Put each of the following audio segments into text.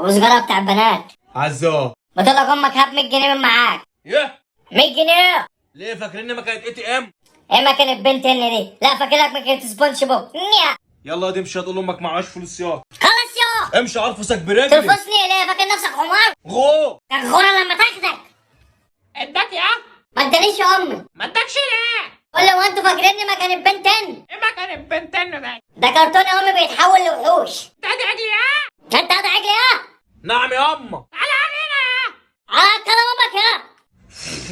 ابو سجارة بتاع البنات. عزو بتقول لك امك هات 100 جنيه من معاك. يه 100 جنيه. ليه فاكرين ما كانت ATM؟ ايه ما كانت بنت هن دي؟ لا فاكرك ما كانت سبونج بوب. نيا. يلا دي مش هتقول امك معاش فلوس يا خلاص يا. امشي عرفسك برجلي. ترفسني ليه؟ فاكر نفسك حمار؟ غو كغورة لما تاخدك. اداك يا. ما ادانيش يا امي. ما اداكش ليه؟ قول له انتوا فاكريني ما كانت بنت هن؟ ايه ما كانت بنتين ده؟ ده كرتون يا امي بيتحول لوحوش. ده عجل يا. انت هتعجل يا. نعم يا اما. تعالى علينا يا. على كلام امك يا.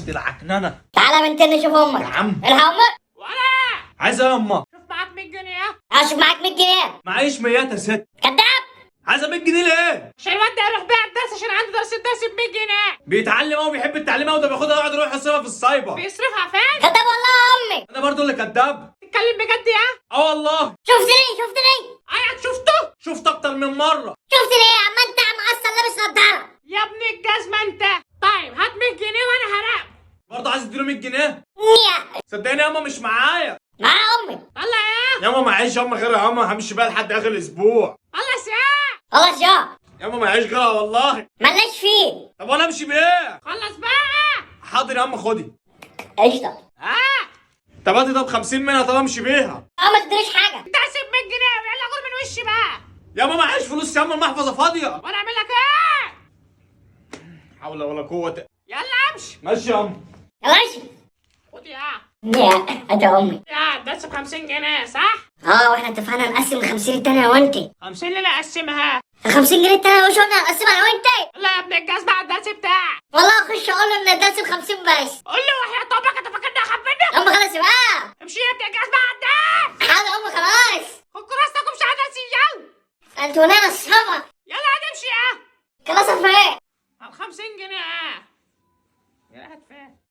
دي العكننه. تعالى بنتين نشوف امك. يا عم الها امك. ولا عايزه يا اما. شوف معاك 100 جنيه. اشوف معاك 100 جنيه. معيش 100 يا ست. كداب. عايزه 100 جنيه ليه؟ عشان الواد ده يروح بيع الدرس عشان عنده درس الدرس ب 100 جنيه. بيتعلم اهو بيحب التعليم اهو، ده بياخدها يقعد يروح يصرفها في السايبر. بيصرفها فين؟ كداب والله يا امي. انا برضو اللي كداب. تتكلم بجد يا؟ اه والله. شفتني. قاعد شفته؟ شفت اكتر من مره. شفتني يا عم انت معصب لابس نضاره. يا ابن الجزمه انت. طيب هات 100 جنيه وانا هراقب. برضه عايز تديله 100 جنيه؟ نيا. صدقني يا اما مش معايا. مع امي. طلع يا. يا اما معيش يا اما غيرها يا اما، همشي بقى لحد اخر الاسبوع. خلص يا. خلاص يا. يا اما معيش غيرها والله. ملناش فيه. طب وانا امشي بايه؟ خلص بقى. حاضر يا اما خدي. قشطه. طب هاتي طب 50 منها، طب امشي بيها. ما تدريش حاجه. انت هسيب 100 جنيه يلا غور من وشي بقى. يا اما معيش فلوس يا اما، المحفظه فاضيه. وانا اعمل لك ايه؟ حول ولا قوه. يلا امشي. ماشي يا اما. ماشي. خد يا. نيا انت يا امي. يا الدرس ب 50 جنيه صح؟ واحنا اتفقنا نقسم ال 50 التانية وانت. 50 اللي انا اقسمها. ال 50 جنيه التانية مش قلنا هنقسمها انا وانت؟ لا يا ابن الجزمه على الدرس بتاعك. والله اخش اقول له ان الدرس ب 50 بس. قول له وحياة طبعك انت فاكرني اخبرك؟ امي خلاص بقى. امشي يا ابن الجزمه على الدرس. حاضر امي خلاص. خد كراستك وامشي على درسي يلا. انتوا ناس اصحابك. يلا هنمشي يا. خلاص اتفقنا.